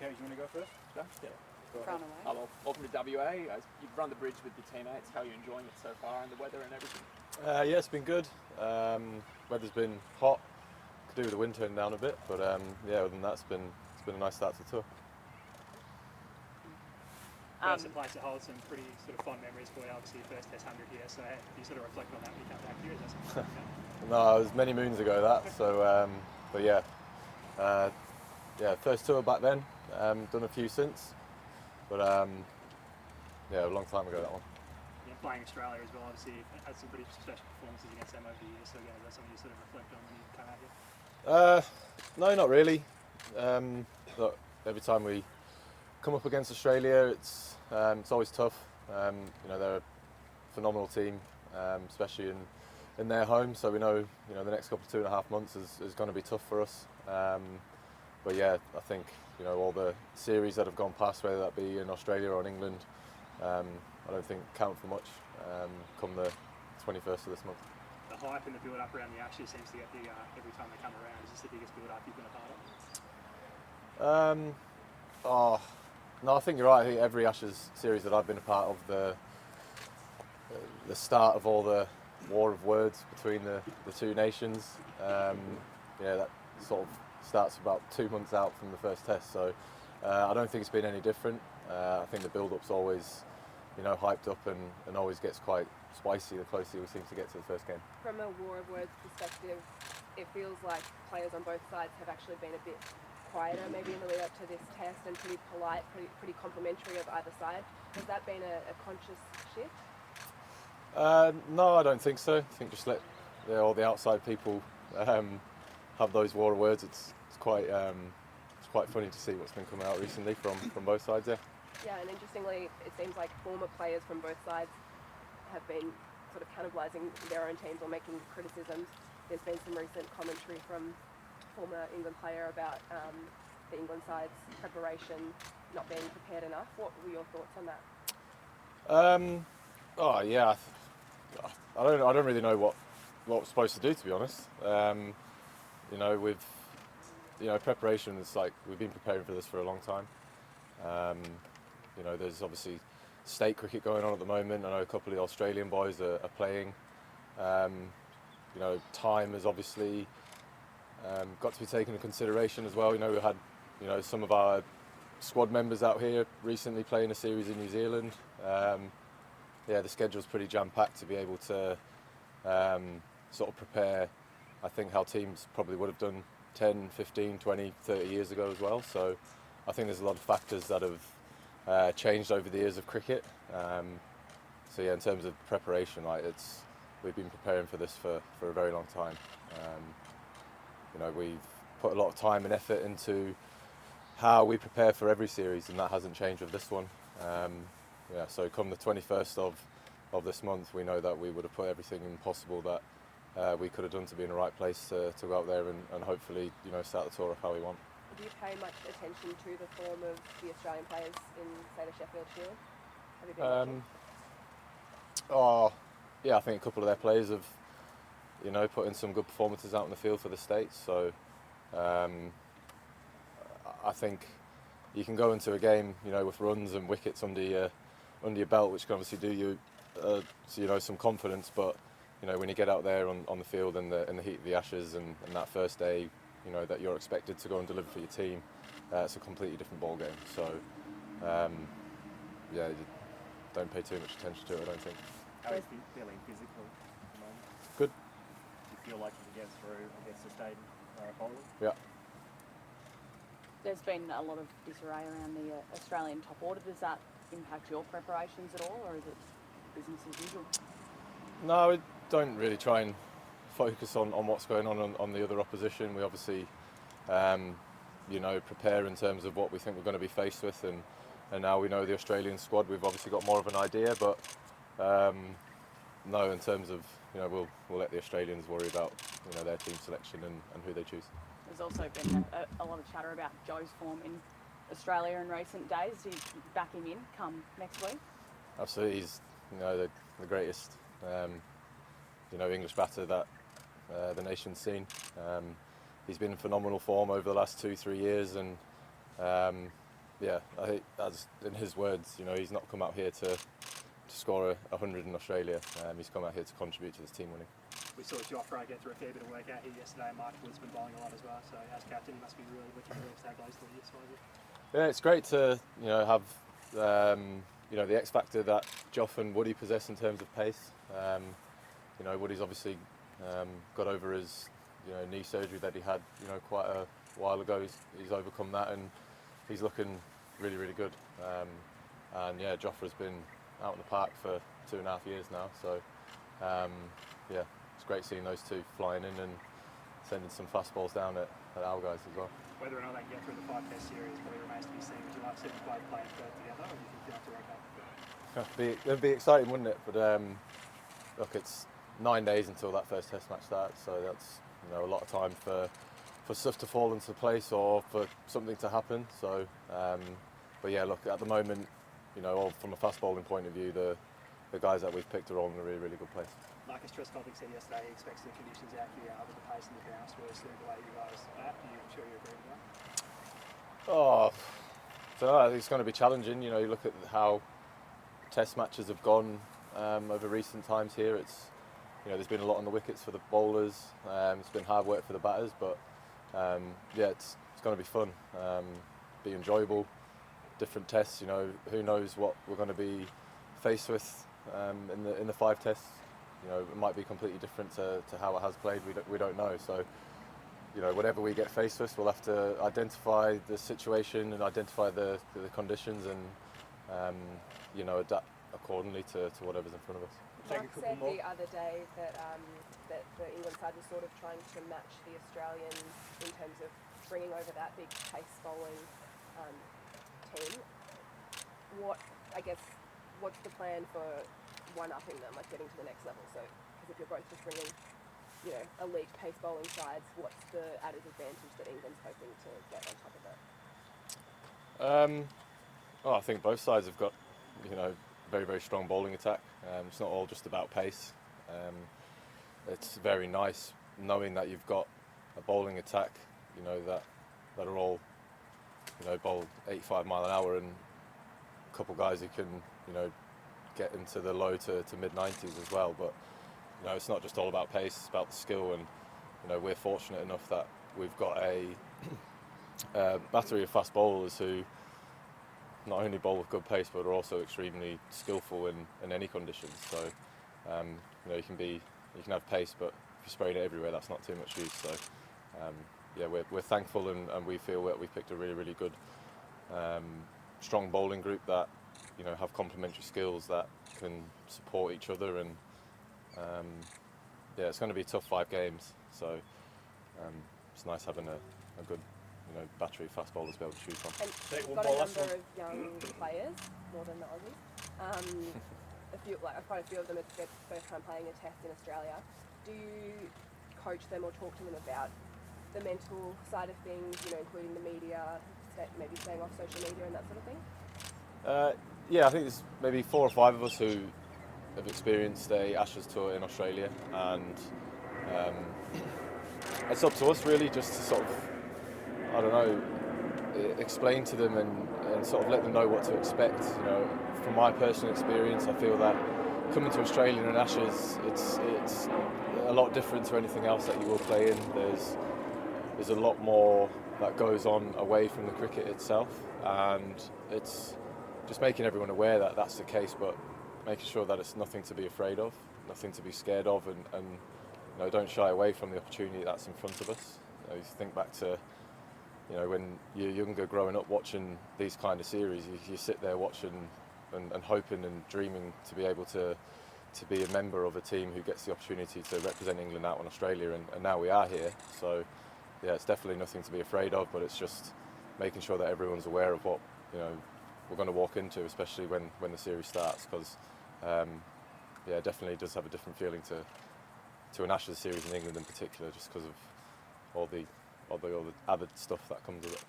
Okay, you want to go first? Yeah. Run away. Well, welcome to WA. You've run the bridge with your teammates. How are you enjoying it so far, and the weather and everything? Yeah, it's been good. Weather's been hot. Could do with the wind turning down a bit, but yeah, other than that, it's been a nice start to the tour. It's a place that holds some pretty sort of fond memories for you. Obviously, your first Test 100 here, so have you sort of reflected on that when you come back here? Is that something No, it was many moons ago that. So, but yeah, first tour back then. Done a few since, but yeah, a long time ago that one. Yeah, playing Australia as well, obviously, you've had some pretty special performances against them over the years. So again, is that something you sort of reflect on when you come out here? No, not really. Look, every time we come up against Australia, it's always tough. They're a phenomenal team, especially in their home. So we know, the next couple of 2.5 months is going to be tough for us. But yeah, I think all the series that have gone past, whether that be in Australia or in England, I don't think count for much come the 21st of this month. The hype and the build-up around the Ashes seems to get bigger every time they come around. Is this the biggest build-up you've been a part of? No, I think you're right. I think every Ashes series that I've been a part of, the start of all the war of words between the two nations, that sort of starts about 2 months out from the first test. So I don't think it's been any different. I think the build-up's always, hyped up and always gets quite spicy the closer we seem to get to the first game. From a war of words perspective, it feels like players on both sides have actually been a bit quieter maybe in the lead up to this test and pretty polite, pretty complimentary of either side. Has that been a conscious shift? No, I don't think so. I think just let all the outside people have those war of words. It's quite funny to see what's been coming out recently from both sides there. Yeah, and interestingly, it seems like former players from both sides have been sort of cannibalising their own teams or making criticisms. There's been some recent commentary from former England player about the England side's preparation not being prepared enough. What were your thoughts on that? I don't really know what we're supposed to do, to be honest. With preparation, it's like we've been preparing for this for a long time. There's obviously state cricket going on at the moment. I know a couple of the Australian boys are playing. Time has obviously got to be taken into consideration as well. We had, some of our squad members out here recently playing a series in New Zealand. The schedule's pretty jam-packed to be able to sort of prepare, I think, how teams probably would have done 10, 15, 20, 30 years ago as well. So I think there's a lot of factors that have changed over the years of cricket. In terms of preparation, we've been preparing for this for a very long time. We've put a lot of time and effort into how we prepare for every series, and that hasn't changed with this one. So come the 21st of this month, we know that we would have put everything in possible that we could have done to be in the right place to go out there and hopefully start the tour off how we want. Do you pay much attention to the form of the Australian players in, say, the Sheffield Shield? Have you been watching? Yeah, I think a couple of their players have put in some good performances out in the field for the States. So I think you can go into a game with runs and wickets under your belt, which can obviously do you some confidence. But when you get out there on the field in the heat of the Ashes and that first day, that you're expected to go and deliver for your team, it's a completely different ball game. So don't pay too much attention to it, I don't think. How are you feeling physically at the moment? Good. Do you feel like you can get through against the state bowling? Yeah. There's been a lot of disarray around the Australian top order. Does that impact your preparations at all, or is it business as usual? No, we don't really try and focus on what's going on the other opposition. We obviously, prepare in terms of what we think we're going to be faced with, and now we know the Australian squad. We've obviously got more of an idea, but no, in terms of we'll let the Australians worry about their team selection and who they choose. There's also been a lot of chatter about Joe's form in Australia in recent days. Do you back him in come next week? Absolutely, he's the greatest English batter that the nation's seen. He's been in phenomenal form over the last 2-3 years, and yeah, I think as in his words, you know, he's not come out here to score 100 in Australia. He's come out here to contribute to this team winning. We saw Joffre get through a fair bit of work out here yesterday. Mark Wood's been bowling a lot as well. So as captain, he must be really looking forward to have those 3 years. Yeah, it's great to have the X factor that Joff and Woody possess in terms of pace. Woody's obviously got over his knee surgery that he had quite a while ago. He's overcome that and he's looking really, really good. And yeah, Joffre's been out in the park for 2.5 years now. So yeah, it's great seeing those two flying in and sending some fast balls down at our guys as well. Whether or not they can get through the 5-test series probably remains to be seen. Would you like to see them both playing third together, or do you think you have to work out? It'd be exciting, wouldn't it? But look, it's 9 days until that first test match starts, so that's a lot of time for stuff to fall into place or for something to happen. So, but yeah, look, at the moment, from a fast bowling point of view, the guys that we've picked are all in a really, really good place. Marcus Trescothick said yesterday he expects the conditions out here with the pace and the bounce were suited the way you guys are. I'm sure you agree with that? Oh, so I think it's going to be challenging. You look at how test matches have gone over recent times here. It's there's been a lot on the wickets for the bowlers. It's been hard work for the batters, but yeah, it's going to be fun, be enjoyable. Different tests. Who knows what we're going to be faced with in the 5 tests. It might be completely different to how it has played. We don't know. So, whatever we get faced with, we'll have to identify the situation and identify the conditions and, adapt accordingly to whatever's in front of us. Mark said the other day that that the England side was sort of trying to match the Australians in terms of bringing over that big pace bowling team. What's the plan for one-upping them, like getting to the next level? So, because if you're both just bringing, elite pace bowling sides, what's the added advantage that England's hoping to get on top of that? Well, I think both sides have got, very, very strong bowling attack. It's not all just about pace. It's very nice knowing that you've got a bowling attack, that are all, bowl 85 mile an hour and a couple guys who can, get into the low to mid-90s as well. But it's not just all about pace, it's about the skill, and we're fortunate enough that we've got a battery of fast bowlers who not only bowl with good pace but are also extremely skillful in any conditions. So you can have pace, but if you're spraying it everywhere, that's not too much use. So yeah, we're thankful and we feel that we've picked a really, really good strong bowling group that have complementary skills that can support each other, and yeah, it's going to be a tough 5 games. So it's nice having a good battery of fast bowlers to be able to choose from. And you've got a number of young players, more than the Aussies. Quite a few of them it's their first time playing a test in Australia. Do you coach them or talk to them about the mental side of things, including the media, maybe staying off social media and that sort of thing? Yeah, I think there's maybe 4 or 5 of us who have experienced a Ashes tour in Australia, and it's up to us really just to sort of, explain to them and sort of let them know what to expect. From my personal experience, I feel that coming to Australia in an Ashes, it's a lot different to anything else that you will play in. There's a lot more that goes on away from the cricket itself, and it's just making everyone aware that that's the case, but making sure that it's nothing to be afraid of, nothing to be scared of, and don't shy away from the opportunity that's in front of us. You think back to when you're younger, growing up watching these kind of series, you sit there watching and hoping and dreaming to be able to be a member of a team who gets the opportunity to represent England out in Australia, and now we are here. So yeah, it's definitely nothing to be afraid of, but it's just making sure that everyone's aware of what we're going to walk into, especially when the series starts, because yeah, it definitely does have a different feeling to an Ashes series in England in particular, just because of all the added stuff that comes with it.